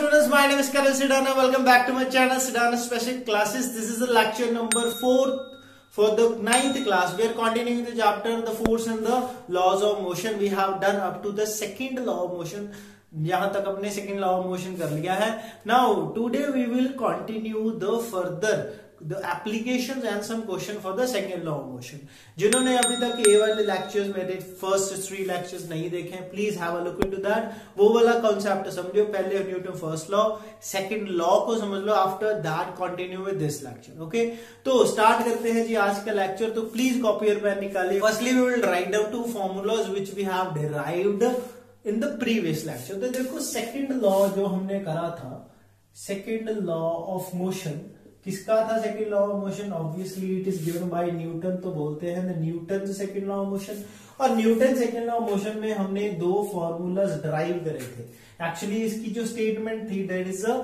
students, my name is Karan Sidana. Welcome back to my channel Sidana Special Classes. This is the lecture number 4 for the 9th class. We are continuing the chapter the force and the laws of motion. We have done up to the second law of motion. यहाँ तक अपने second law of motion कर लिया है. Now today we will continue the further the applications and some question for the second law of motion. जिन्होंने अभी तक ये वाले लेक्चर्स मेरे फर्स्ट 3 लेक्चर्स नहीं देखे हैं, please have a look into that. वो वाला कॉन्सेप्ट समझो, पहले Newton first law, second law को समझ लो. After that continue with this lecture. Okay, तो स्टार्ट करते हैं जी आज का लेक्चर. तो प्लीज कॉपी और पेन निकालिए. Firstly we will write down 2 formulas which we have derived in the previous lecture. तो देखो सेकेंड लॉ जो हमने करा था, सेकेंड लॉ ऑफ मोशन किसका था? Second law of motion obviously it is given by Newton. तो बोलते हैं Newton second law of motion. और Newton second law of motion में हमने 2 फॉर्मूलाज ड्राइव करे थे. एक्चुअली इसकी जो स्टेटमेंट थी that is a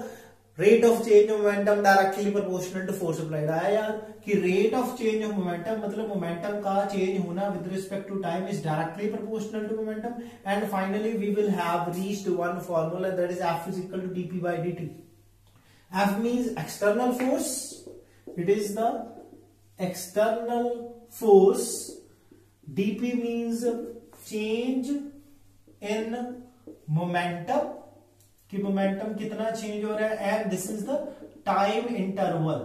rate of change of momentum directly proportional to force applied. आया यार कि rate of change of momentum मतलब मोमेंटम का चेंज होना with respect to time is directly proportional to momentum. And finally we will have reached one formula that is F is equal to dp by dt. F means external force. It is the external force. dp means change in momentum, कि momentum कितना change हो रहा है. And this is the time interval,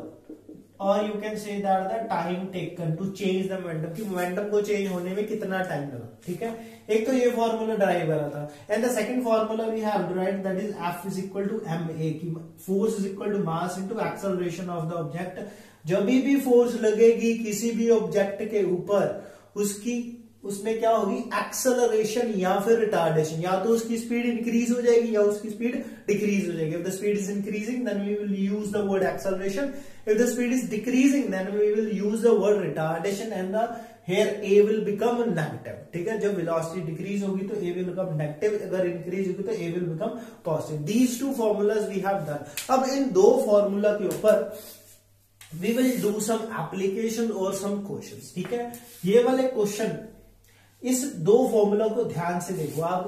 और you can say that the time taken to change the momentum, कि momentum को change होने में कितना टाइम लगा. ठीक है, एक तो ये फॉर्मूला ड्राइव करा था. And the second formula we have derived that is F is equal to ma, कि force is equal to mass into acceleration of the object. जब भी फोर्स लगेगी किसी भी ऑब्जेक्ट के ऊपर, उसमें क्या होगी? एक्सेलरेशन या फिर रिटार्डेशन. या तो उसकी स्पीड इंक्रीज हो जाएगी या उसकी स्पीड डिक्रीज हो जाएगी. If the speed is increasing then we will use the word acceleration. If the speed is decreasing then we will use the word retardation. And the here a will become negative. ठीक है, जब velocity decrease होगी तो a will become negative, अगर increase होगी तो a will become positive. These 2 formulas we have done. अब इन 2 formula के ऊपर we will do some application और some questions. ठीक है, ये वाले क्वेश्चन, इस 2 फॉर्मूला को ध्यान से देखो आप.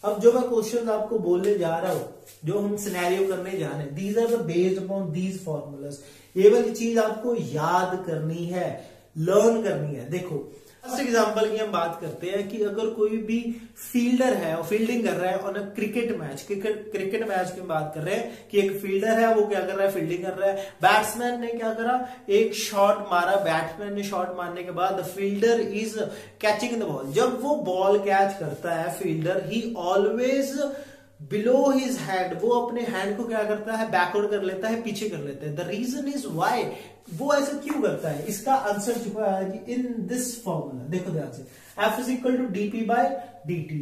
अब जो मैं क्वेश्चन आपको बोलने जा रहा हूं, जो हम सिनेरियो करने जा रहे हैं, these are the based upon these formulas. ये वाली चीज आपको याद करनी है, लर्न करनी है. देखो फर्स्ट एग्जांपल की हम बात करते हैं कि अगर कोई भी फील्डर है और फील्डिंग कर रहा है on a cricket match, cricket match की बात कर रहे हैं कि एक फील्डर है, वो क्या कर रहा है? फील्डिंग कर रहा है. बैट्समैन ने क्या करा? एक शॉट मारा. बैट्समैन ने शॉट मारने के बाद the fielder is catching the ball. जब वो बॉल कैच करता है फील्डर, ही ऑलवेज बिलो हिज हैंड, वो अपने हैंड को क्या करता है? बैकवर्ड कर लेता है, पीछे कर लेता है. द रीजन इज वाई, वो ऐसा क्यों करता है? इसका आंसर छुपा है इन दिस फॉर्मूला. देखो ध्यान से, F is equal to dp by dt,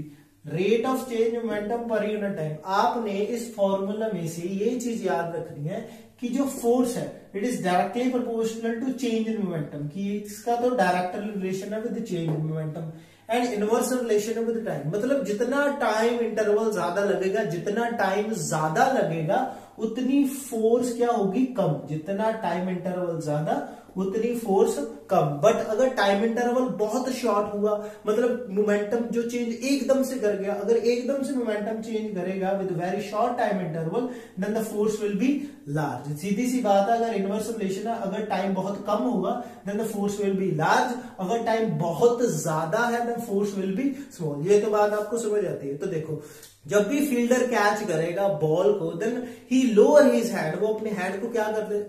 rate of change momentum per unit time. आपने इस फॉर्मूला में से ये चीज याद रखनी है कि जो फोर्स है it is directly proportional to change in momentum, कि इसका तो डायरेक्ट रिलेशन है with change in momentum. And inverse relation with time, मतलब जितना टाइम इंटरवल ज्यादा लगेगा, जितना टाइम ज्यादा लगेगा उतनी फोर्स क्या होगी? कम. जितना टाइम इंटरवल ज्यादा उतनी फोर्स कम. बट अगर टाइम इंटरवल बहुत शॉर्ट हुआ, मतलब मोमेंटम जो चेंज एकदम से कर गया, अगर एकदम से मोमेंटम चेंज करेगा with very short time interval, then the force will be large. सीधी सी बात है, अगर इनवर्स रिलेशन है, अगर टाइम बहुत कम होगा then the force will be large, अगर टाइम बहुत ज्यादा है then force will be small. ये तो बात आपको समझ आती है. तो देखो, जब भी फील्डर कैच करेगा बॉल को, then he lower his hand, वो अपने हैंड को क्या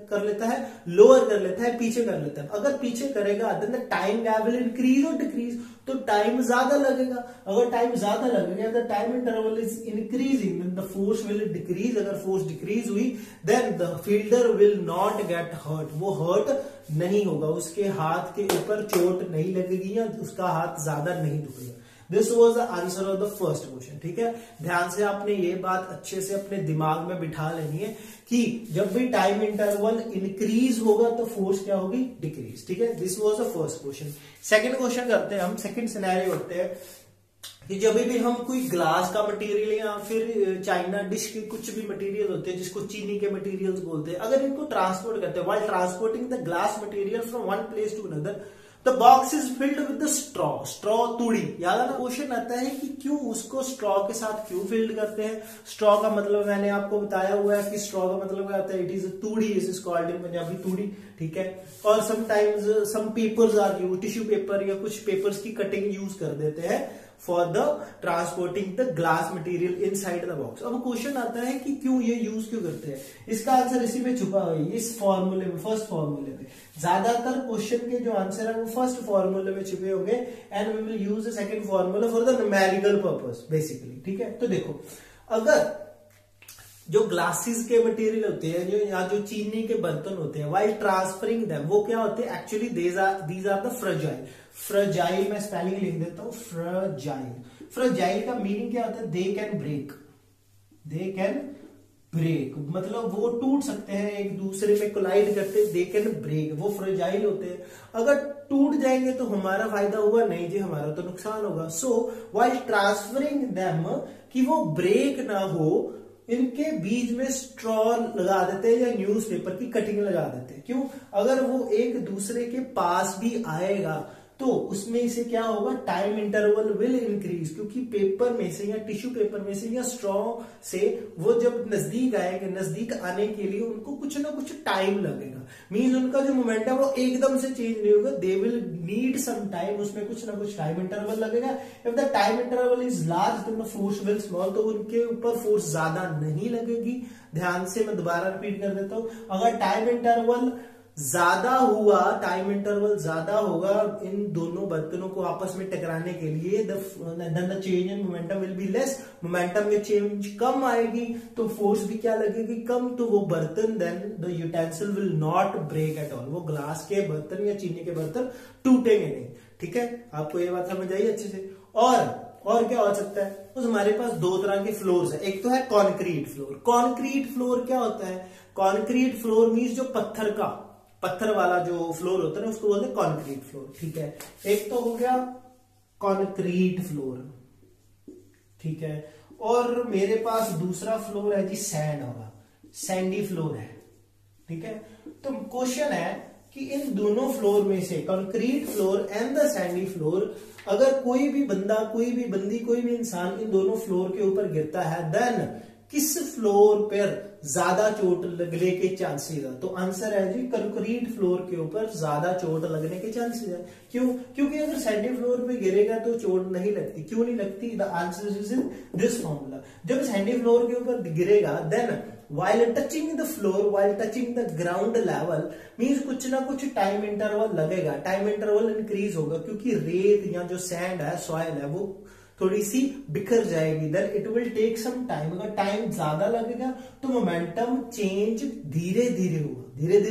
कर लेता है? लोअर कर लेता है, पीछे कर लेता है. अगर पीछे करेगा then the time gap will increase और डिक्रीज, तो टाइम ज्यादा लगेगा. अगर टाइम ज्यादा लगेगा the time interval is increasing, then the force will decrease. अगर फोर्स डिक्रीज हुई then the fielder will not get hurt, वो हर्ट नहीं होगा, उसके हाथ के ऊपर चोट नहीं लगेगी या उसका हाथ ज्यादा नहीं दुखेगा. This was the answer of the first question. ठीक है, ध्यान से आपने ये बात अच्छे से अपने दिमाग में बिठा लेनी है कि जब भी टाइम इंटरवल इंक्रीज होगा तो फोर्स क्या होगी? डिक्रीज. ठीक है, this was the first question. Second question करते हैं हम. सेकंड सिनेरियो होते हैं कि जब भी हम कोई ग्लास का मटेरियल या फिर चाइना डिश के कुछ भी मटेरियल होते हैं जिसको चीनी के मटेरियल्स बोलते हैं, अगर इनको ट्रांसपोर्ट करते हैं, while transporting the glass material from one place to another, the box is filled with the straw, straw तूड़ी, याद है ना। क्वेश्चन आता है कि क्यों उसको स्ट्रॉ के साथ क्यों फिल्ड करते हैं। स्ट्रॉ का मतलब मैंने आपको बताया हुआ है कि स्ट्रॉ का मतलब क्या होता है, इट इज अ तूड़ी, it is called in Punjabi तूड़ी, ठीक है। और sometimes some papers are used, tissue paper या कुछ पेपर्स की कटिंग यूज कर देते हैं for the transporting the glass material inside the box. अब क्वेश्चन आता है कि क्यों ये यूज क्यों करते हैं, इसका आंसर इसी में छुपा हुआ है, इस फॉर्मूले में, फर्स्ट फॉर्मूले में। ज्यादातर क्वेश्चन के जो आंसर है वो फर्स्ट फॉर्मूले में छुपे होंगे and we will use the second formula for the numerical purpose basically, ठीक है। तो देखो, अगर जो ग्लासेस के मटेरियल होते हैं, जो या जो चीनी के बर्तन होते हैं, वाइल ट्रांसफरिंग देम, वो क्या होते हैं actually, these are the fragile. Fragile मैं स्पेलिंग लिख देता हूं, फ्रेजाइल। फ्रेजाइल का मीनिंग क्या होता है, they can break, they can break, मतलब वो टूट सकते हैं, एक दूसरे में कोलाइड करते हैं, दे कैन ब्रेक, वो फ्रेजाइल होते हैं। अगर टूट जाएंगे तो हमारा फायदा होगा नहीं जी, हमारा तो नुकसान होगा। सो वाइल ट्रांसफरिंग देम, कि वो ब्रेक ना हो, इनके बीच में स्ट्रॉ लगा देते हैं या न्यूज़पेपर की कटिंग लगा देते हैं। क्यों, अगर वो एक दूसरे के पास भी आएगा तो उसमें से क्या होगा, टाइम इंटरवल विल इंक्रीज, क्योंकि पेपर में से या टिश्यू पेपर में से या स्ट्रॉ से वो जब नजदीक आएंगे, नजदीक आने के लिए उनको कुछ ना कुछ टाइम लगेगा। मींस उनका जो मोमेंटम वो एकदम से चेंज नहीं होगा, they will need some time, उसमें कुछ ना कुछ टाइम इंटरवल लगेगा। If the time interval is large then the force will small, तो उनके ऊपर फोर्स ज्यादा नहीं लगेगी। ध्यान से मैं दोबारा रिपीट कर देता हूं, अगर टाइम इंटरवल ज्यादा हुआ, टाइम इंटरवल ज्यादा होगा इन दोनों बर्तनों को आपस में टकराने के लिए, the change in momentum will be less, momentum में चेंज कम आएगी तो फोर्स भी क्या लगेगी, कम, तो वो बर्तन then the utensil will not break at all, वो ग्लास के बर्तन या चीनी के बर्तन टूटेंगे नहीं, ठीक है। आपको ये बात समझ आई अच्छे से। और क्या हो सकता है, तो हमारे पास दो तरह के फ्लोर्स है, एक तो है कॉन्क्रीट फ्लोर। कॉन्क्रीट फ्लोर क्या होता है, कॉन्क्रीट फ्लोर मींस जो पत्थर वाला जो फ्लोर होता है ना, उसको बोलते हैं कॉन्क्रीट फ्लोर, ठीक है। एक तो हो गया कॉन्क्रीट फ्लोर, ठीक है। और मेरे पास दूसरा फ्लोर है जी सैंड वाला, सैंडी फ्लोर है, ठीक है। तो क्वेश्चन है कि इन दोनों फ्लोर में से, concrete floor and the Sandy floor, अगर कोई भी बंदा, कोई भी बंदी, कोई भी इंसान इन दोनों फ्लोर के ऊपर गिरता है, देन किस फ्लोर पर ज्यादा चोट लगने के चांसेस है, तो आंसर है जी कंक्रीट फ्लोर के ऊपर ज्यादा चोट लगने के चांसेस है। क्यों, क्योंकि अगर सैंडी फ्लोर पे गिरेगा तो चोट नहीं लगती। क्यों नहीं लगती, the answer is in this formula. जब सैंडी फ्लोर के ऊपर गिरेगा, then while touching the floor, while touching the ground level, means कुछ ना कुछ टाइम इंटरवल लगेगा, टाइम इंटरवल इंक्रीज होगा, क्योंकि रेत या जो सैंड है, सॉइल है, वो थोड़ी सी बिखर जाएगी, then it will take some time. अगर टाइम ज्यादा लगेगा तो मोमेंटम चेंज धीरे धीरे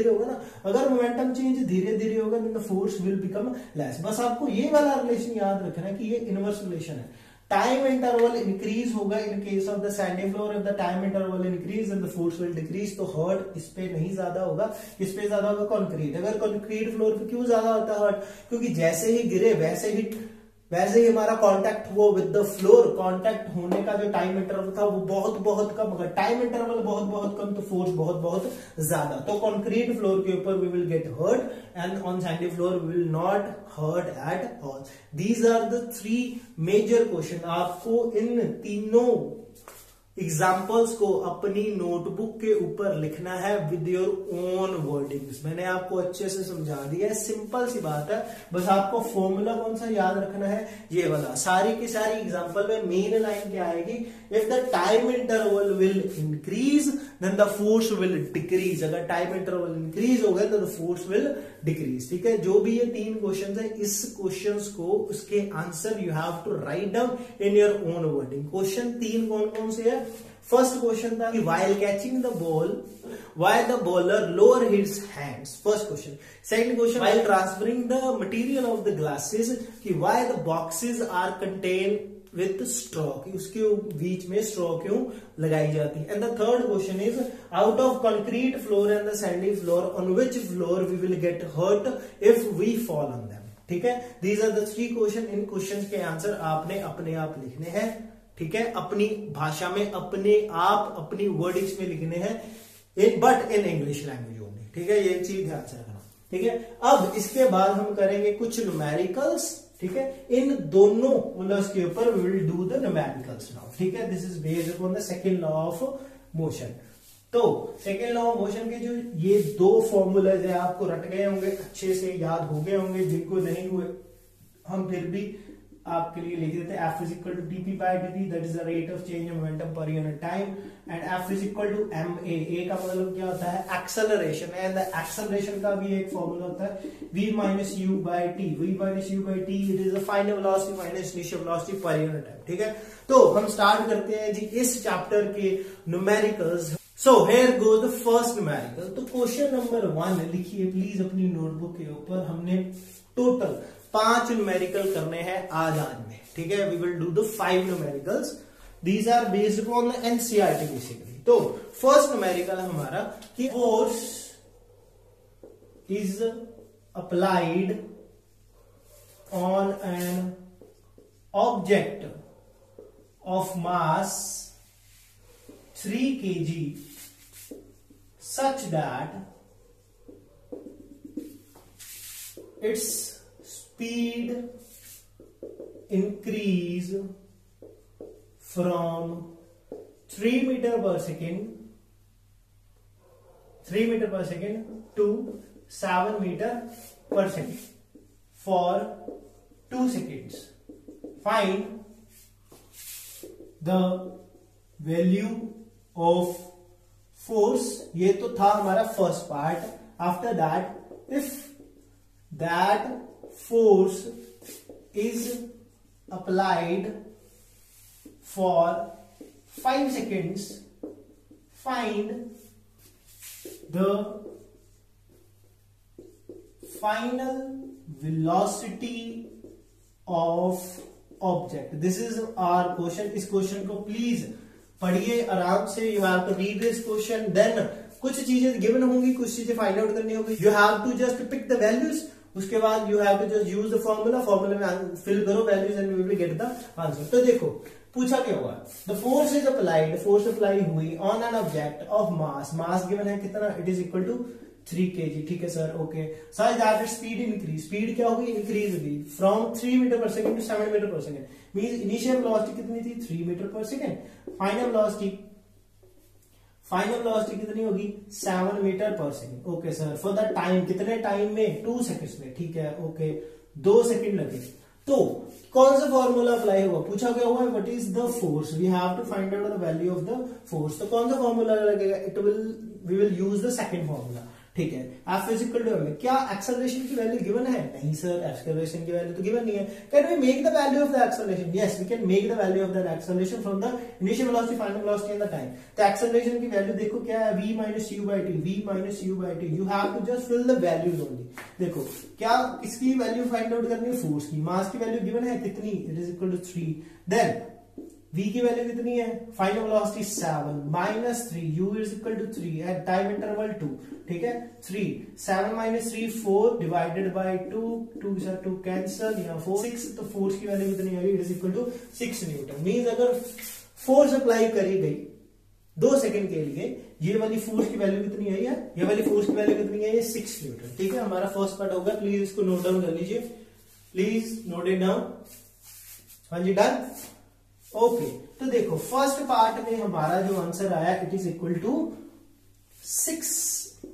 होगा ना। अगर मोमेंटम चेंज धीरे धीरे होगा then the force will become less. बस आपको ये वाला रिलेशन याद रखना है कि ये इनवर्स रिलेशन है। टाइम इंटरवल इंक्रीज होगा in case of the Sandy floor, if the time interval increase and the force will decrease, तो हर्ट इस पे नहीं ज्यादा होगा, इस पे ज्यादा होगा कॉन्क्रीट। अगर कॉन्क्रीट फ्लोर पे क्यों ज्यादा होता है हर्ट, क्योंकि जैसे ही गिरे वैसे ही हमारा कांटेक्ट हुआ विद द फ्लोर, कांटेक्ट होने का जो टाइम इंटरवल था वो बहुत कम, अगर टाइम इंटरवल बहुत कम तो फोर्स बहुत ज्यादा। तो कंक्रीट फ्लोर के ऊपर we will get hurt and on sandy floor we will not hurt at all. These are the 3 major question. आपको इन तीनों एग्जाम्पल्स को अपनी नोटबुक के ऊपर लिखना है विद योर ओन वर्डिंग्स। मैंने आपको अच्छे से समझा दिया है, सिंपल सी बात है, बस आपको फॉर्मूला कौन सा याद रखना है, ये वाला। सारी की सारी एग्जाम्पल में मेन लाइन क्या आएगी, if the time interval will increase then the force will decrease. अगर टाइम इंटरवल इंक्रीज हो गया तो द फोर्स विल डिक्रीज, ठीक है। जो भी ये 3 क्वेश्चन है, इस क्वेश्चन को उसके answer you have to write down in your own wording. Question 3 कौन से है, फर्स्ट क्वेश्चन था कि while catching the ball, why the bowler lower his hands, first question. Second question, while transferring the material of the glasses, कि why the boxes are contained with straw, कि उसके बीच में straw क्यों लगाई जाती है। And the third question is out of concrete floor and the sandy floor, on which floor we will get hurt if we fall on them, ठीक है। These are the 3 question. In question के answer आपने अपने आप लिखने हैं, ठीक है, अपनी भाषा में, अपने आप अपनी वर्डिंग्स में लिखने हैं, बट इन इंग्लिश लैंग्वेज में, ठीक है। ये चीज ध्यान से रखना। ठीक है। अब इसके बाद हम करेंगे कुछ न्यूमेरिकल्स, ठीक है, इन दोनों रूलर्स के ऊपर we will do the numericals now, ठीक है। This is based upon the second law of motion. तो सेकेंड लॉ ऑफ मोशन के जो ये दो फॉर्मूलाज है आपको रट गए होंगे, अच्छे से याद हो गए होंगे, जिनको नहीं हुए हम फिर भी आपके लिए लिख देते हैं। F is equal to dp by dt, that is the rate of change of momentum per unit time, and F is equal to ma, a का मतलब क्या होता है, एक्सेलरेशन, एंड एक्सेलरेशन का भी एक फॉर्मूला होता है v minus u by t, v minus u by t, it is the final velocity minus initial velocity per unit time, ठीक है। तो हम स्टार्ट करते हैं जी इस चैप्टर के numericals. So here goes the first numerical। तो क्वेश्चन नंबर 1 लिखिए प्लीज अपनी नोटबुक के ऊपर। हमने टोटल 5 न्यूमेरिकल करने हैं आज में, ठीक है। We will do the 5 numericals, these are based upon the NCERT basically. तो फर्स्ट न्यूमेरिकल हमारा कि force is applied on an object of mass 3 kg such that its speed increase from 3 meter per second to 7 meter per second for 2 seconds. Find the value of force। ये तो था हमारा first part. After that if that force is applied for 5 seconds, find the final velocity of object। This is our question। इस question को please पढ़िए आराम से। You have to read this question, then कुछ चीजें गिवन होंगी, कुछ चीजें फाइंड आउट करनी होगी। You have to just pick the values, उसके बाद you have to just use the formula में फिल करो values and you will get the answer. तो देखो पूछा क्या हुआ, the force is applied, force apply हुई on an object of mass given है कितना, it is equal to 3 kg, ठीक है sir, okay. Such that it speed increase, speed क्या होगी, इंक्रीज होगी फ्रॉम 3 मीटर पर सेकंड टू 7 मीटर पर सेकंड, मींस इनिशियल वेलोसिटी कितनी थी 3 मीटर पर सेकंड, फाइनल वेलोसिटी कितनी होगी 7 मीटर पर second, okay sir. For the time, कितने टाइम में, 2 सेकंड्स में, ठीक है, ओके, 2 सेकंड लगे। तो कौन सा फॉर्मूला अप्लाई हुआ, पूछा क्या हुआ, what is the force, we have to find out the value of the force. तो कौन सा फॉर्मूला लगेगा, we will use the second formula, ठीक है। F is equal to m। क्या एक्सेलरेशन की वैल्यू गिवन है, नहीं सर, एक्सेलरेशन की वैल्यू तो गिवन नहीं है। Can we make the value of the acceleration, yes we can make the value of the acceleration from the initial velocity, final velocity and the time. तो acceleration की value देखो क्या है, v minus u by t, v minus u by t. You have to just fill the values only. देखो क्या किसकी value find out करनी है, फोर्स की। मास की वैल्यू गिवन है कितनी, it is equal to 3, then v की वैल्यू कितनी है, final velocity 7 minus 3, u is equal to 3 at time interval 2, ठीक है। 3 7 माइनस 3 4 डिवाइडेड बाय 2, 2 से 2 कैंसिल, यहाँ 4 6, तो फोर्स की वैल्यू कितनी आई, it is equal to 6 newton. Means अगर फोर्स अप्लाई करी गई 2 सेकंड के लिए, ये वाली फोर्स की वैल्यू कितनी आई है, ये वाली फोर्स की वैल्यू कितनी है, ये 6 न्यूटन, ठीक है। हमारा फर्स्ट पार्ट होगा, प्लीज इसको नोट डाउन कर लीजिए, प्लीज नोट इट डाउन। हाँ जी, डन, ओके। तो देखो फर्स्ट पार्ट में हमारा जो आंसर आया, it is equal to 6।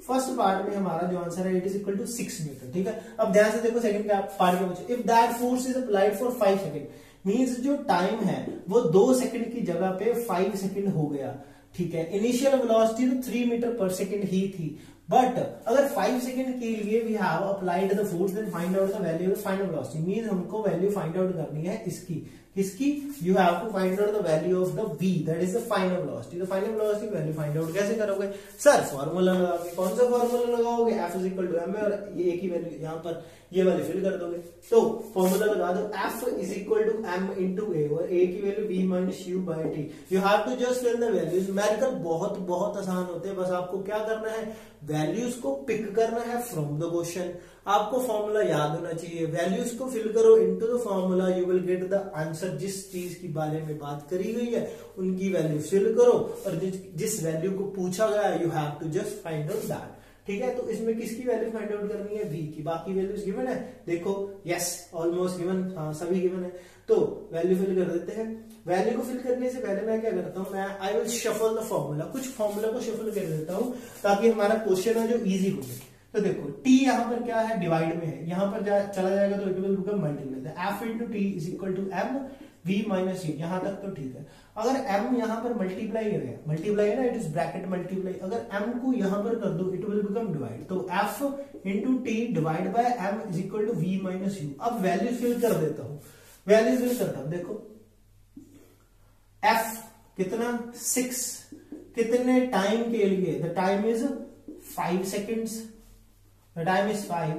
First part में हमारा जो आंसर है, it is equal to 6 newton, ठीक है। अब ध्यान से देखो सेकंड पार्ट में पूछा, if that force is applied for 5 second, means जो टाइम है वो 2 सेकंड की जगह पे 5 सेकंड हो गया, ठीक है। इनिशियल वेलोसिटी तो 3 मीटर पर सेकंड ही थी, बट अगर 5 सेकंड के लिए we have applied the force, then find out the value of final velocity. Means हमको वैल्यू फाइंड आउट करनी है इसकी, you have to find out the value of the v, that is the final velocity. तो final velocity value find out कैसे करोगे sir, formula लगाओगे। कौन सा फॉर्मूला लगाओगे, F is equal to m, और ये एक ही वैल्यू यहाँ पर ये वाली फिल कर दोगे। तो फॉर्मूला लगा दो, F is equal to m into a, और a की value v minus u by t. You have to just fill the values. Numerical बहुत बहुत आसान होते हैं, बस आपको क्या करना है, वैल्यूज को पिक करना है फ्रॉम द क्वेश्चन। आपको फॉर्मूला याद होना चाहिए, वैल्यूज को फिल करो into the formula, you will get the answer. जिस चीज की बारे में बात करी गई है उनकी वैल्यू फिल करो, और जिस वैल्यू को पूछा गया है, you have to just find out that, ठीक है। तो इसमें किसकी वैल्यू फाइंड आउट करनी है, v की। बाकी वैल्यूज गिवन है, देखो यस ऑलमोस्ट गिवन, हाँ सभी गिवन है। तो वैल्यू फिल कर देते हैं। वैल्यू को फिल करने से पहले मैं क्या करता हूँ, मैं I will shuffle the formula, कुछ फॉर्मूला को शफल कर देता हूँ ताकि हमारा क्वेश्चन है जो इजी हो जाए। तो देखो t यहाँ पर क्या है, डिवाइड में है, यहाँ पर चला जाएगा तो it will become multiply. F into t is equal to m v minus यू, यहाँ तक तो ठीक है। अगर m यहाँ पर मल्टीप्लाई है, मल्टीप्लाई है ना, इट इज ब्रैकेट मल्टीप्लाई, अगर m को यहाँ पर कर दो इट विल बिकम डिवाइड, तो f into t divide by m is equal to v minus यू। अब वैल्यू फिल कर देता हूँ, वैल्यू फिल करता हूँ। देखो f कितना 6, कितने टाइम के लिए, the time is 5 seconds, the time is 5,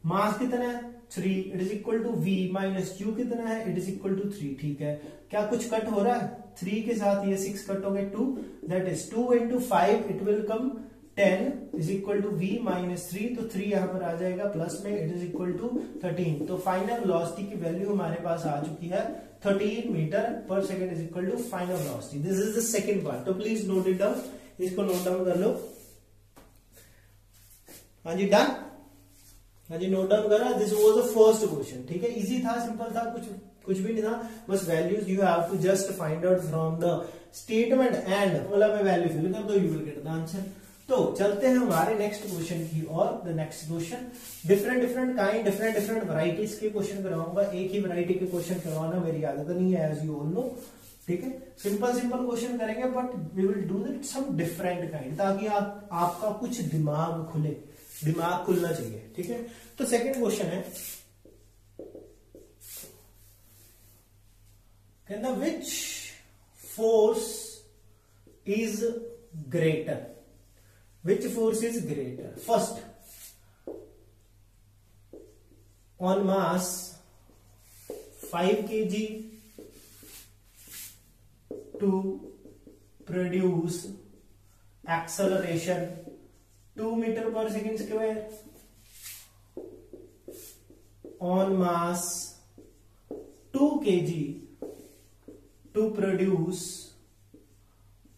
mass कितना है 3, it is equal to v minus u कितना है, इट इज इक्वल टू 3। ठीक है, क्या कुछ कट हो रहा है, 3 के साथ ये 6 कट हो गए, 2, that is 2 into 5 it will come 10 is equal to v minus 3, तो 3 यहां पर आ जाएगा प्लस में, इट इज इक्वल टू 13। तो फाइनल वेलोसिटी की वैल्यू हमारे पास आ चुकी है 13 मीटर पर second is equal to final velocity. This is the second part, तो प्लीज नोट इट डाउन, इसको नोट डाउन कर लो। हाँ जी डन, हाँ जी नोट डाउन करा। This was the first question, ठीक है, इजी था, सिंपल था, कुछ भी नहीं था, बस values you have to just find out from the statement and formula में वैल्यू फिल कर दो, you will get the answer. तो चलते हैं हमारे नेक्स्ट क्वेश्चन की और। The next question different kind different varieties के क्वेश्चन कराऊंगा, एक ही वैरायटी के क्वेश्चन करवाना मेरी आदत नहीं है, एज यू ऑल नो, ठीक है। सिंपल क्वेश्चन करेंगे but we will do that some different kind, ताकि आपका कुछ दिमाग खुले, दिमाग खुलना चाहिए, ठीक है। तो सेकंड क्वेश्चन है, कहना which force is greater, which force is greater, first on mass 5 kg to produce acceleration 2 meter per second square on mass 2 kg to produce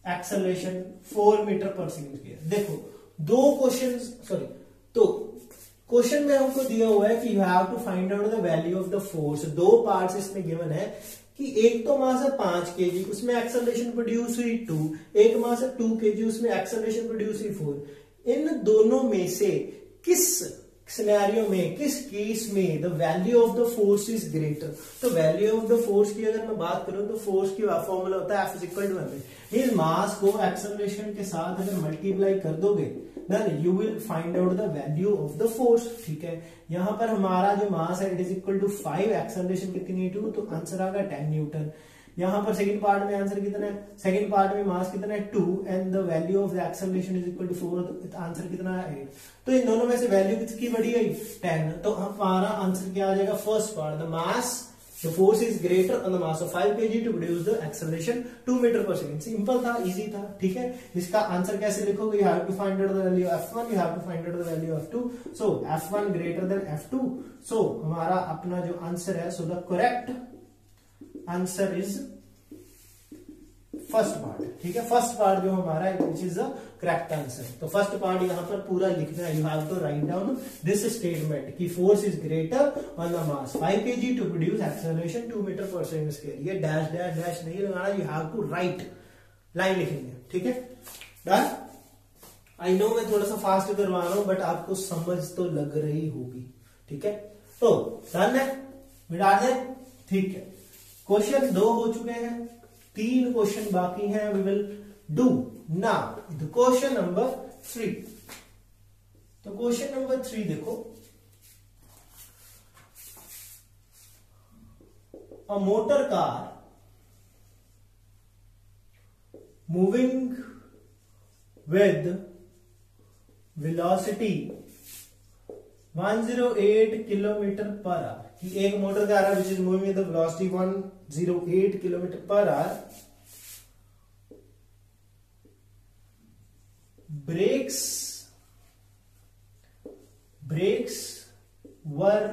acceleration 4 meter per second square। देखो दो question, sorry, तो question में हमको दिया हुआ है कि you have to find out the value of the force. दो पार्ट्स इसमें गिवन है कि एक तो मास है 5 kg, उसमें एक्सेलरेशन प्रोड्यूस हुई 2, एक मास है 2 kg, उसमें एक्सेलरेशन प्रोड्यूस हुई 4। इन दोनों में से किस सिनेरियो में, किस केस में the value of the force is greater. तो वैल्यू ऑफ द फोर्स की अगर मैं बात करूं तो फोर्स की फॉर्मूला होता है F is equal to m। इस मास को एक्सेलरेशन के साथ अगर मल्टीप्लाई कर दोगे then you will find out the value of the force, ठीक है। यहां पर हमारा जो मास है it is equal to 5, acceleration कितनी है 2, तो आंसर आ गया 10 न्यूटन। यहां पर सेकंड पार्ट में आंसर कितना है, सेकंड पार्ट में मास कितना है 2 and the value of the acceleration is equal to 4, answer कितना है 8। तो इन दोनों में से वैल्यू किसकी बड़ी है 10, तो हमारा आंसर क्या आ जाएगा, first part, the mass the force is greater on the mass of 5 kg to produce the acceleration 2 meter per second। Simple था, इजी था, ठीक है। इसका आंसर कैसे लिखोगे, you have to find out the value of f1, you have to find out the value of f2, so f1 greater than f2, so हमारा अपना जो आंसर है, so the correct answer is first part, ठीक है। First part जो हमारा है which is the correct answer. तो फर्स्ट पार्ट यहां पर पूरा लिखना है, you have to write down this statement कि force is greater on the mass 5 kg to produce acceleration 2 metre पर सेकंड स्क्वायर। ये डैश डैश डैश नहीं लगाना, you have to write, line लिखेंगे, ठीक है। डन। आई नो मैं थोड़ा सा फास्ट करवा रहा हूं बट आपको समझ तो लग रही होगी, ठीक है। तो डन है, मिटा दे, ठीक है। क्वेश्चन 2 हो चुके हैं, 3 क्वेश्चन बाकी हैं, we will do now the question number 3। तो क्वेश्चन नंबर 3 देखो, a motor car moving with velocity 108 kilometre per hour, कि एक मोटर कार है which is moving with velocity 108 kilometre per hour, brakes were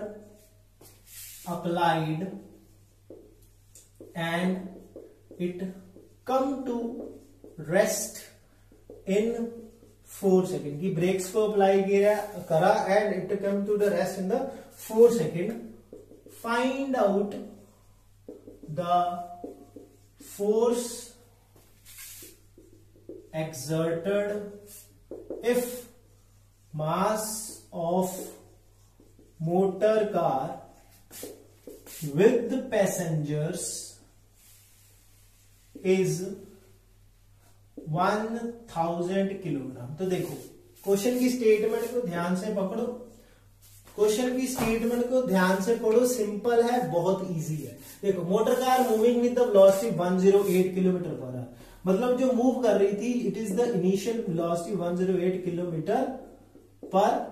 applied and it come to rest in 4 second की brakes को apply किया करा and it come to the rest in the 4 second. Find out the force exerted if mass of motor car with the passengers is 1000 kilogram. तो देखो question की statement को ध्यान से पकड़ो, क्वेश्चन की स्टेटमेंट को ध्यान से पढ़ो. सिंपल है, बहुत इजी है. देखो motor car moving with the velocity 108 kilometre per our, मतलब जो मूव कर रही थी it is the initial velocity 108 kilometre per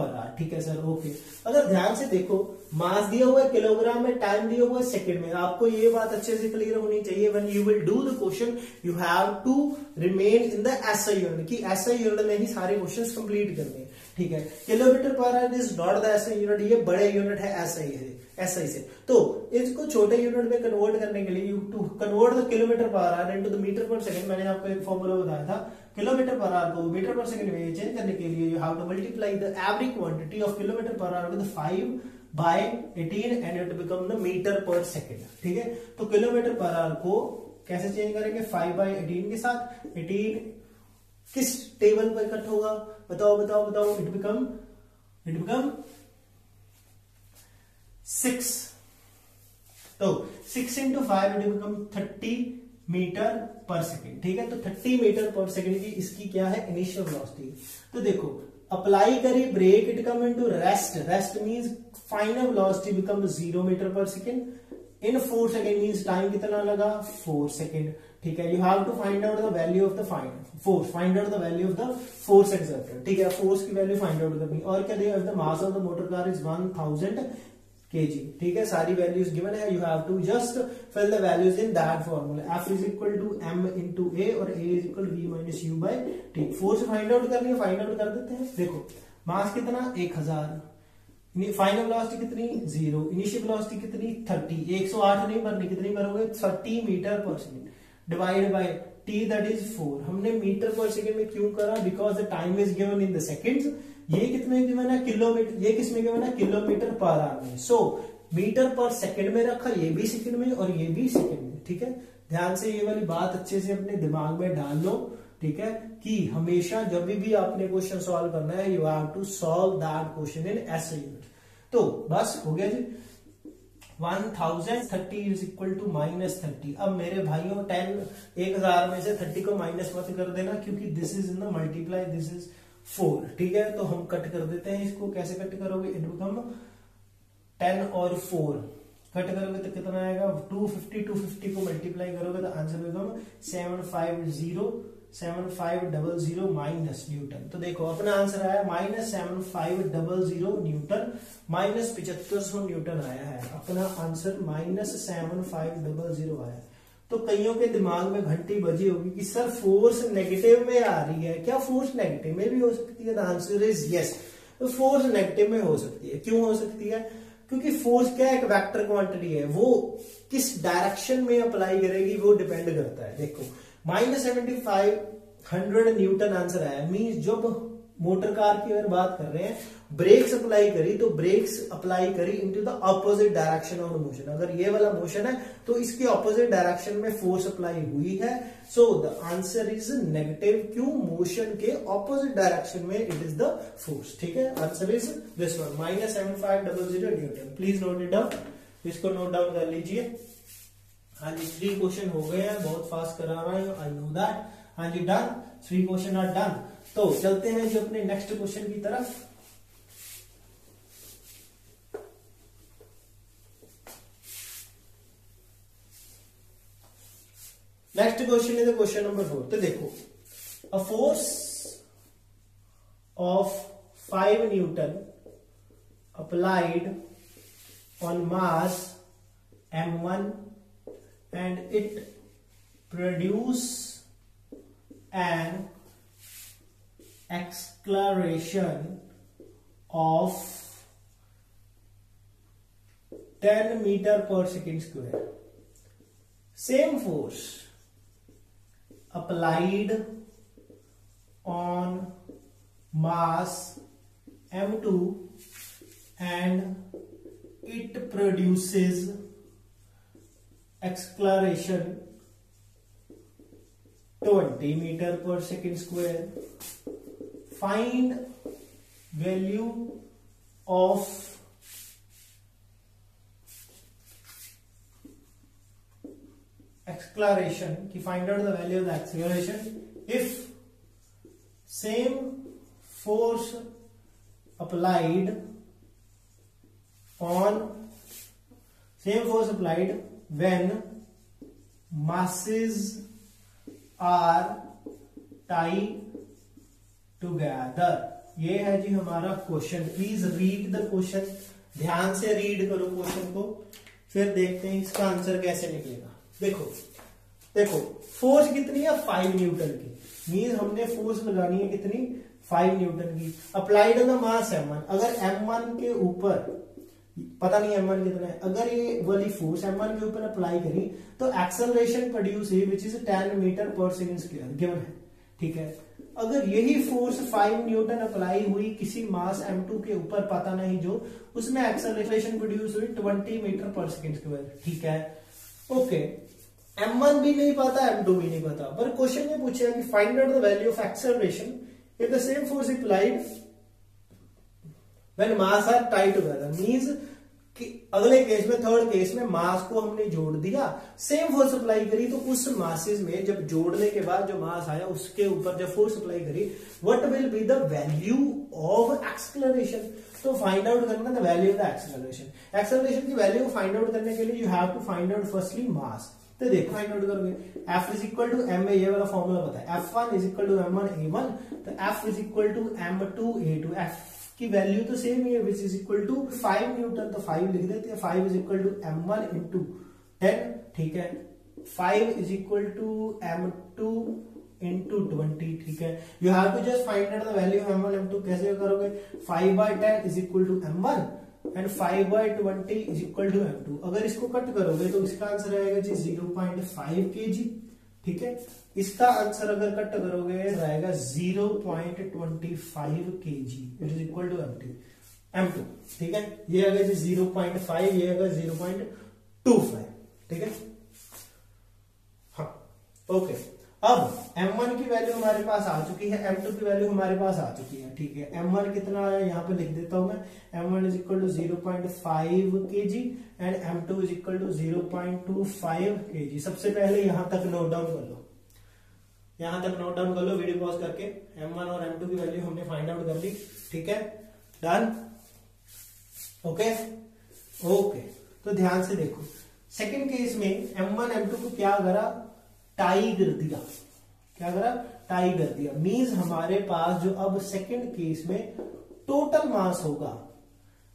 our. ठीक है सर, ओके. अगर ध्यान से देखो मास दिया हुआ है किलोग्राम में, टाइम दिया हुआ है सेकंड में. आपको ये बात अच्छे से क्लियर होनी चाहिए. When you will do the question you have to remain in the SI unit, कि एसआई यूनिट में ही सारे क्वेश्चंस कंप्लीट करने हैं. ठीक है, kilometre per our is not the SI unit, ये बड़े यूनिट है एसआई से. तो इसको छोटे यूनिट में कन्वर्ट करने के लिए you to convert the kilometre per hour into the metre पर सेकंड. मैंने आपको एक फॉर्मूला बताया था, किलोमीटर पर आवर को मीटर पर सेकंड में चेंज करने के लिए you have to multiply the every quantity of kilometre per hour with 5/18 and it become the metre पर सेकंड. ठीक है, तो किलोमीटर पर आवर को कैसे चेंज करेंगे? 5/18 के साथ. 18 किस टेबल पर कट होगा? बताओ. It become 6. तो 6 into 5 इट बिकम 30 मीटर पर सेकेंड. ठीक है, तो 30 मीटर पर सेकेंड की इसकी क्या है? Initial velocity. तो देखो अप्लाई करी brake, it come into rest. Rest means final velocity become 0 metre पर second in 4 second. Means time कितना लगा? 4 सेकेंड. ठीक है, you have to find out the value of the force. Find out the value of the force exerted. ठीक है, force की value find out करनी. और क्या दिया? The mass of the motor car is 1000 kg. ठीक है, सारी वैल्यूज गिवन है. You have to just fill the values in that formula. F is equal to m into a और a is equal v minus u by t. Force find out करनी है, find out कर देते हैं. देखो मास कितना? 1000. Final velocity कितनी? 0. Initial velocity कितनी? 30. 108 नहीं भरनी, कितनी भरोगे? 30 मीटर पर second divide by t that is 4. हमने मीटर पर सेकेंड में क्यों करा? Because the time is given in the seconds. ये कितने गिवन है? किलोमीटर. ये किसमें गिवन है? किलोमीटर पर आवर में. सो मीटर पर सेकंड में रखा, ये भी सेकंड में और ये भी सेकंड में. ठीक है, ध्यान से ये वाली बात अच्छे से अपने दिमाग में डाल लो. ठीक है, कि हमेशा जब भी आपने क्वेश्चन सॉल्व करना है you have to solve that question in SI unit. तो बस हो गया जी. 1030 इज इक्वल टू -30. अब मेरे भाइयों 1000 में से 30 को माइनस मत कर देना, क्योंकि this is in the multiply, this is 4. ठीक है, तो हम कट कर देते हैं इसको. कैसे कट करोगे? इट बिकम 10 और 4 कट करोगे तो कितना आएगा? 250 को मल्टीप्लाई करोगे तो आंसर बिकम 7500 माइनस न्यूटन. तो देखो अपना आंसर आया -7500 न्यूटन, -7500 न्यूटन आया है. अपना आंसर -7500 आया. तो कईयों के दिमाग में घंटी बजी होगी कि सर फोर्स नेगेटिव में आ रही है. क्या फोर्स नेगेटिव में भी हो सकती है? The answer is yes. तो फोर्स नेगेटिव में हो सकती है. क्यों हो सकती है? क्योंकि फोर्स क्या है? एक वेक्टर क्वांटिटी है. वो किस डायरेक्शन में अप्लाई करेगी वो डिपेंड करता है. देखो -7500 न्यूटन आंसर आया. मींस जब मोटर कार की अगर बात कर रहे हैं, ब्रेक्स अप्लाई करी तो ब्रेक्स अप्लाई करी into the opposite direction of motion. अगर ये वाला मोशन है तो इसके ऑपोजिट डायरेक्शन में फोर्स अप्लाई हुई है. So the answer is negative. क्यों? मोशन के ऑपोजिट डायरेक्शन में इट इज द फोर्स. ठीक है, answer is this one -7500 Newton. Please note it down. इसको नोट डाउन कर लीजिए. हाँ जी, 3 क्वेश्चन हो गए हैं. बहुत फास्ट करा रहा हूं, आई नो दैट. हाँ जी, डन. 3 question are done. तो चलते हैं जो अपने नेक्स्ट क्वेश्चन की तरफ. Next question is question number 4. तो देखो a force of 5 newton applied on mass m1 and it produce an acceleration of 10 meter per second square. Same force applied on mass m2 and it produces acceleration 20 meter per second square. Find value of acceleration कि find out the value of the acceleration if same force applied when masses are tied together. ये है जी हमारा question. Please read the question, ध्यान से read करो question को, फिर देखते हैं इसका आंसर कैसे निकलेगा. देखो फोर्स कितनी है 5 न्यूटन की, मीन हमने फोर्स लगानी है कितनी 5 न्यूटन की. Applied on the mass m1. अगर m1 के ऊपर पता नहीं m1 कितना है, अगर ये वाली फोर्स m1 के ऊपर अप्लाई करी तो एक्सेलरेशन प्रोड्यूस हुई विच इज 10 मीटर पर सेकंड स्क्वायर गिवन है. ठीक है, अगर यही फोर्स 5 न्यूटन अप्लाई हुई किसी मास m2 के ऊपर पता नहीं जो, उसमें एक्सेलरेशन प्रोड्यूस हुई 20 मीटर पर सेकंड स्क्वायर. ठीक है, ओके. m1 भी नहीं पता, m2 भी नहीं पता, पर क्वेश्चन में पूछा कि find out the value of acceleration if the same force applied when mass are tied together. Means कि अगले केस में, थर्ड केस में मास को हमने जोड़ दिया, सेम फोर्स अप्लाई करी, तो उस मासेस में जब जोड़ने के बाद जो मास आया उसके ऊपर जब फोर्स अप्लाई करी, what will be the value of acceleration. तो फाइंड आउट करना the value of the acceleration. Acceleration की वैल्यू फाइंड आउट करने के लिए you have to find out firstly mass. तो देखो फाइंड आउट करोगे, F is equal to m, ये वाला फॉर्मूला पता है, F1 is equal to m1 a1, तो F is equal to m2 a2. F की वैल्यू तो सेम ही है which is equal to 5 newton, तो 5 लिख देते हैं. 5 is equal to m1 into 10. ठीक है, 5 is equal to m2 into 20. ठीक है, you have to just find out the value of m1 m2. कैसे करोगे, 5/10 is equal to m1 and 5/20 is equal to m2. अगर इसको कट करोगे तो इसका आंसर आएगा जी 0.5 kg. ठीक है, इसका आंसर अगर कट करोगे रहेगा 0.25 kg. It is equal to m2. ठीक है, ये आएगा जी 0.5, ये आएगा 0.25. ठीक है, हाँ ओके. अब m1 की वैल्यू हमारे पास आ चुकी है, m2 की वैल्यू हमारे पास आ चुकी है. ठीक है, m1 कितना आया यहाँ पे लिख देता हूं मैं. m1 is equal to 0.5 kg and m2 is equal to 0.25 kg. सबसे पहले यहां तक नोट डाउन कर लो, यहां तक नोट डाउन कर लो वीडियो पॉज करके. m1 और m2 की वैल्यू हमने फाइंड आउट कर ली. ठीक है, डन. ओके ओके, तो ध्यान से देखो. सेकेंड केस में m1 m2 को क्या करा, टाई कर दिया. क्या करा, टाई कर दिया. मींस हमारे पास जो अब सेकंड केस में टोटल मास होगा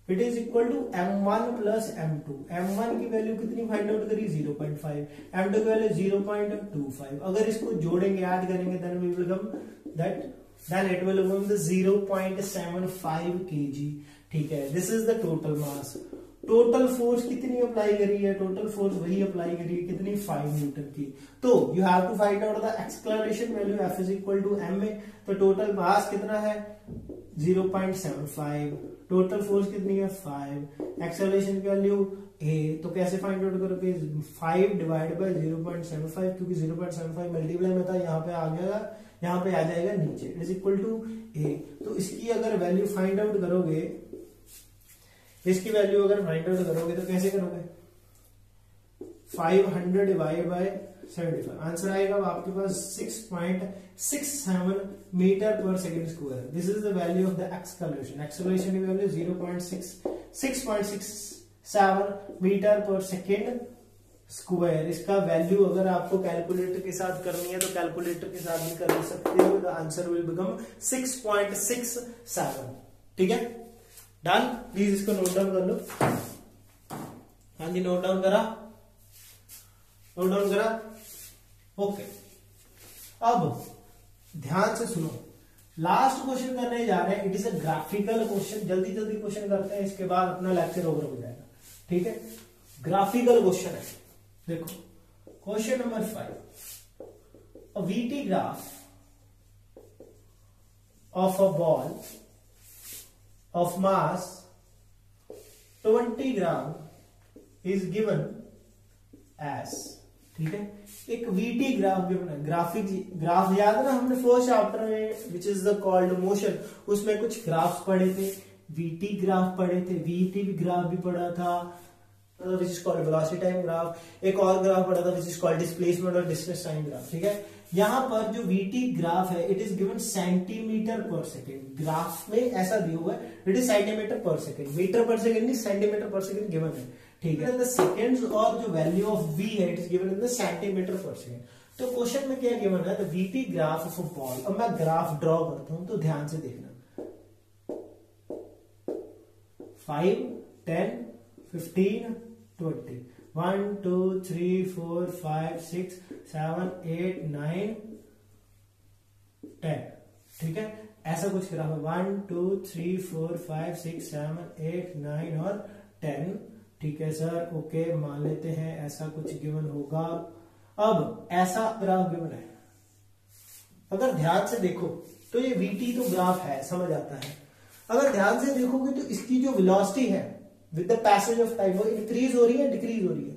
it is equal to m1 plus m2. m1 की वैल्यू कितनी फाइंड आउट करी 0.5, m2 की वैल्यू 0.25. अगर इसको जोड़ेंगे, ऐड करेंगे, then we will come that, then it will come the 0.75 kg. ठीक है, this is the total mass. Total force कितनी अप्लाई करी है, टोटल फोर्स वही अप्लाई करी है कितनी 5 न्यूटन की. तो you have to find out the acceleration value. F is equal to m में, तो टोटल मास कितना है 0.75, टोटल फोर्स कितनी है 5, एक्सेलरेशन की वैल्यू a. तो कैसे फाइंड आउट करोगे, 5 डिवाइड बाय 0.75, क्योंकि 0.75 मल्टीप्लाई में था, यहाँ पे आ गया, यहाँ पे आ जाएगा नीचे. It is equal to a. तो इसकी अगर वैल्यू फाइंड आउट करोगे, इसकी वैल्यू अगर फाइंड आउट करोगे तो कैसे करोगे, 500 डिवाइड बाय 75, आंसर आएगा आपके पास 6.67 मीटर पर second square. This is the value of the acceleration. Acceleration की वैल्यू 6.67 मीटर पर सेकंड स्क्वायर. इसका वैल्यू अगर आपको कैलकुलेटर के साथ करनी है तो कैलकुलेटर के साथ भी कर सकते हो. The answer will become 6.67. ठीक है, डन. प्लीज इसको नोट डाउन कर लो. हाँ जी, नोट डाउन करा, नोट डाउन करा. ओके, अब ध्यान से सुनो, लास्ट क्वेश्चन करने जा रहे हैं. It is a graphical question. जल्दी जल्दी क्वेश्चन करते हैं, इसके बाद अपना लेक्चर ओवर हो जाएगा. ठीक है, ग्राफिकल क्वेश्चन है. देखो question number 5. a VT graph of a ball of mass 20 gram is given as, ठीक है, एक VT ग्राफ गिवन है। ग्राफ याद है ना, हमने फर्स्ट चैप्टर में विच इज द कॉल्ड मोशन, उसमें कुछ ग्राफ्स पढ़े थे, VT ग्राफ पढ़े थे, VT ग्राफ भी पढ़ा था which is called velocity time graph, एक और ग्राफ पढ़ा था विच इज कॉल्ड डिस्प्लेसमेंट और डिस्टेंस टाइम ग्राफ, ठीक है। यहाँ पर जो VT ग्राफ है इट इज गिवन सेंटीमीटर पर सेकेंड, ग्राफ में ऐसा दिया हुआ है इट इज सेंटीमीटर पर सेकेंड, मीटर पर सेकेंड नहीं सेंटीमीटर पर सेकेंड गिवन है, ठीक है। द सेकेंड्स और जो वैल्यू ऑफ V है it is given in the centimetre पर सेकेंड। तो क्वेश्चन में क्या गिवन है, the VT graph of a ball. अब मैं ग्राफ ड्रॉ करता हूं तो ध्यान से देखना, 5, 10, 15, 20, 1, 2, 3, 4, 5, 6, 7, 8, 9, 10, ठीक है। ऐसा कुछ ग्राफ है 1, 2, 3, 4, 5, 6, 7, 8, 9 और 10, ठीक है सर, ओके मान लेते हैं ऐसा कुछ गिवन होगा। अब ऐसा ग्राफ गिवन है, अगर ध्यान से देखो तो ये VT तो ग्राफ है, समझ आता है। अगर ध्यान से देखोगे तो इसकी जो वेलोसिटी है with the passage of time वो इंक्रीज हो रही है, डिक्रीज हो रही है,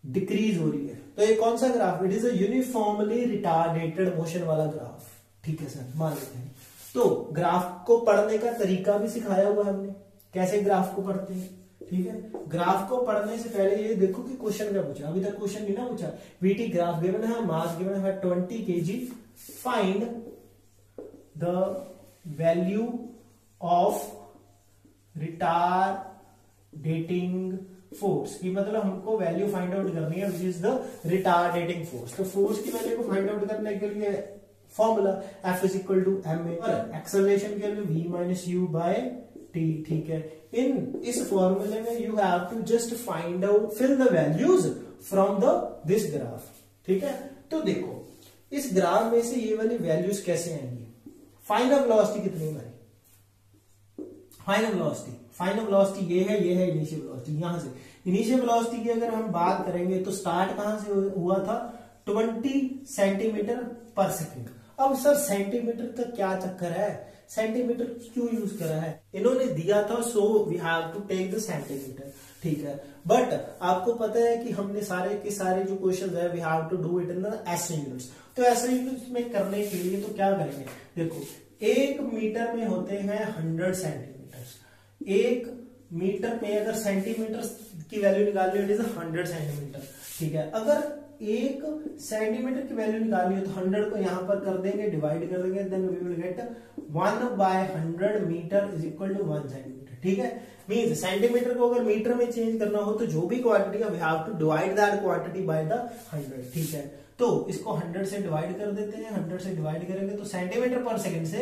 डिक्रीज हो रही है। तो ये कौन सा graph, it is a uniformly retarded motion वाला ग्राफ, ठीक है सर, मान लेते हैं। तो ग्राफ को पढ़ने का तरीका भी सिखाया हुआ है हमने, कैसे ग्राफ को पढ़ते हैं, ठीक है। ग्राफ को पढ़ने से पहले ये देखो कि क्वेश्चन क्या पूछा, अभी तक क्वेश्चन नहीं ना पूछा। VT ग्राफ गिवन है, मास गिवन है 20 kg, find the value of retarding force, की मतलब हमको वैल्यू फाइंड आउट करनी है which is the retarding force. तो फोर्स की वैल्यू को फाइंड आउट करने के लिए formula F is equal to ma और एक्सेलरेशन के लिए v minus u by t, ठीक है। इस फॉर्मूले में you have to just find out, fill the values from this graph, ठीक है। तो देखो इस ग्राफ में से ये वाली वैल्यूज कैसे आएंगी, फाइनल वेलोसिटी कितनी हमारी, फाइनल वेलोसिटी ये है इनिशियल वेलोसिटी। यहां से इनिशियल वेलोसिटी की अगर हम बात करेंगे तो स्टार्ट कहां से हुआ था, 20 सेंटीमीटर पर सेकेंड। अब सर सेंटीमीटर का क्या चक्कर है, सेंटीमीटर क्यों यूज करा है, इन्होंने दिया था so we have to take the centimetre, ठीक है। बट आपको पता है कि हमने सारे के सारे जो क्वेश्चन है we have to do it in the SI units. तो SI यूनिट्स में करने के लिए तो क्या करेंगे, देखो 1 मीटर में होते हैं 100 सेंटीमीटर, 1 मीटर में अगर सेंटीमीटर की वैल्यू निकालनी है इट इज 100 सेंटीमीटर, ठीक है। अगर 1 सेंटीमीटर की वैल्यू निकालनी है तो 100 को यहां पर कर देंगे, डिवाइड कर देंगे, then we will get 1/100 metre is equal to 1 centimetre, ठीक है। मींस सेंटीमीटर को अगर मीटर में चेंज करना हो तो जो भी क्वांटिटी है we have to divide that quantity by the 100, ठीक है। तो इसको 100 से डिवाइड कर देते हैं, 100 से डिवाइड करेंगे तो सेंटीमीटर पर सेकंड से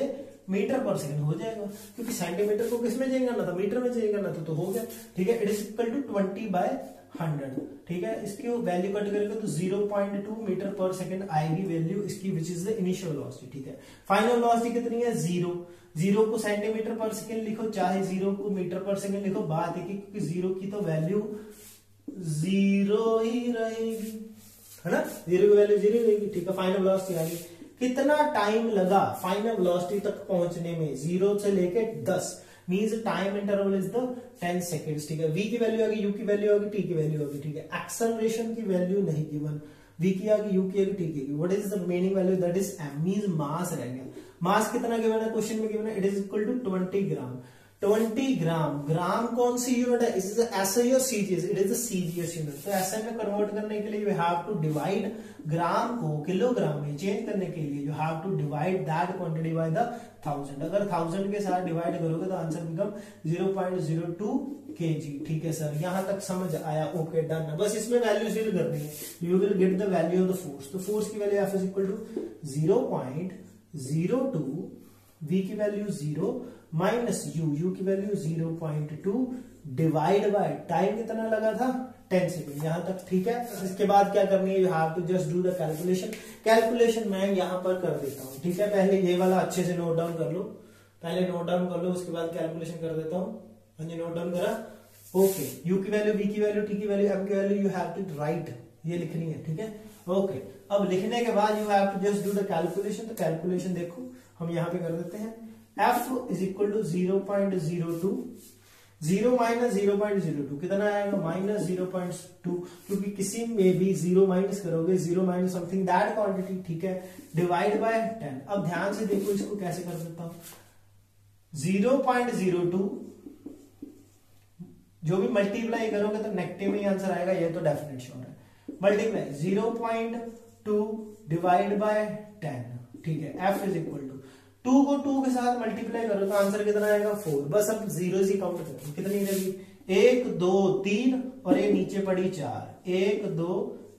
मीटर पर सेकंड हो जाएगा, क्योंकि सेंटीमीटर को किस में चेंज करना था, मीटर में चेंज करना था, तो हो गया, ठीक है। इट इज इक्वल टू 20/100, ठीक है। इसकी वैल्यू कट करेंगे तो 0.2 मीटर पर सेकंड आएगी वैल्यू इसकी, विच इज द इनिशियल वेलोसिटी, ठीक है। फाइनल वेलोसिटी कितनी है, 0 को सेंटीमीटर पर सेकंड लिखो, चाहे 0 को मीटर पर सेकंड लिखो, बात है क्योंकि 0 की तो वैल्यू 0 ही रहेगी, है ना, 0 की वैल्यू 0 रहेगी, ठीक है। फाइनल वेलोसिटी आ गई, कितना टाइम लगा फाइनल वेलोसिटी तक पहुंचने में, 0 से लेके 10, means time interval is the 10 seconds, ठीक है। V की वैल्यू आ गई, U की वैल्यू आ गई, T की वैल्यू आ गई, ठीक है। एक्सेलरेशन की वैल्यू नहीं गिवन, V की आ गई, U की आ गई, T की आ गई। What is the meaning value, that is m, means mass रह गया। मास कितना गिवन है क्वेश्चन में, गिवन है it is equal to 20 gram. 20 gram, gram कौन सी यूनिट है, इज SI और CGS, it is CGS unit. तो SI में कन्वर्ट करने के लिए you have to divide gram को किलोग्राम में चेंज करने के लिए you have to divide that quantity by the 1000। अगर 1000 के साथ डिवाइड करोगे तो आंसर बिकम 0.02 kg, ठीक है सर। यहां तक समझ आया, ओके डन। बस इसमें वैल्यू फिल करनी है, you will get the value of the force. तो फोर्स की value F is equal to 0.02, V की वैल्यू 0 माइनस U की वैल्यू 0.2 डिवाइड बाय टाइम कितना लगा था, 10 सेकेंड, यहां तक, ठीक है। इसके बाद क्या करनी है, you have to just do the calculation मैं यहां पर कर देता हूं, ठीक है। पहले ये वाला अच्छे से नोट डाउन कर लो, पहले नोट डाउन कर लो, उसके बाद कैलकुलेशन कर देता हूं। मैंने नोट डाउन करा, ओके। U की वैल्यू, V की वैल्यू, T की वैल्यू, M की value you have to write, ये लिखनी है, ठीक है, ओके, अब लिखने के बाद you have to just do the calculation. तो कैलकुलेशन देखो हम यहाँ पे कर देते हैं, f is equal to 0.02, 0 minus 0.02 कितना आएगा, माइनस 0.2, क्योंकि किसी में भी 0 माइनस करोगे, 0 माइनस समथिंग दैट क्वांटिटी, ठीक है, डिवाइड बाय 10। अब ध्यान से देखो इसको कैसे कर देता हूं, 0.02 जो भी मल्टीप्लाई करोगे तो नेगेटिव ही आंसर आएगा, ये तो डेफिनेट श्योर है। मल्टीप्लाई 0.2 डिवाइड बाय 10, ठीक है, f इज इक्वल टू 2 को 2 के साथ मल्टीप्लाई करो तो आंसर कितना आएगा 4। बस अब जीरो ही काउंट करो, कितनी रहेगी 1 2 3 और ये नीचे पड़ी 4, 1 2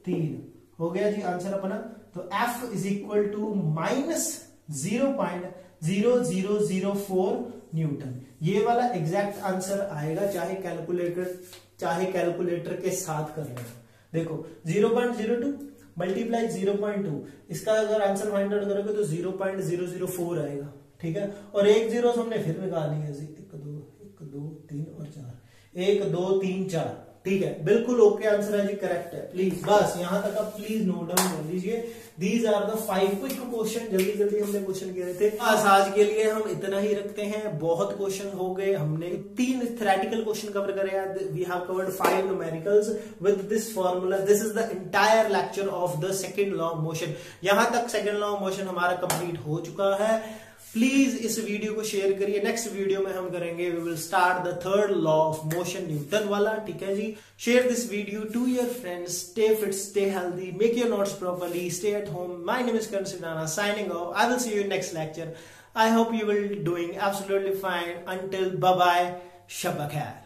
3 हो गया जी आंसर अपना। तो f is equal to minus 0.0004 newton, ये वाला एग्जैक्ट आंसर आएगा, चाहे कैलकुलेटर के साथ कर लेना। देखो 0.02 मल्टीप्लाई 0.2, इसका अगर आंसर फाइंड आउट करोगे तो 0.004 आएगा, ठीक है। और एक जीरो हमने फिर निकालनी है, 1 2 3 और 4, 1 2 3 4, ठीक है, बिल्कुल ओके आंसर है जी, करेक्ट है। प्लीज बस यहां तक आप प्लीज नोट डाउन कर लीजिए। These are the 5 quick question, जल्दी जल्दी हमने क्वेश्चन किए थे। बस आज के लिए हम इतना ही रखते हैं, बहुत क्वेश्चन हो गए, हमने 3 थ्योरेटिकल क्वेश्चन कवर करे, we have covered 5 numericals with this formula. This is the entire lecture of the second law of motion. यहां तक सेकंड लॉ ऑफ मोशन हमारा कंप्लीट हो चुका है। प्लीज इस वीडियो को शेयर करिए। नेक्स्ट वीडियो में हम करेंगे, we will start the third law of motion, Newton वाला, ठीक है जी। Share this video to your friends, stay fit, stay healthy, make your notes properly, stay at home. My name is Karan Sidana, signing off. I will see you in next lecture. I hope you will doing absolutely fine. Until bye bye, Shabba khair.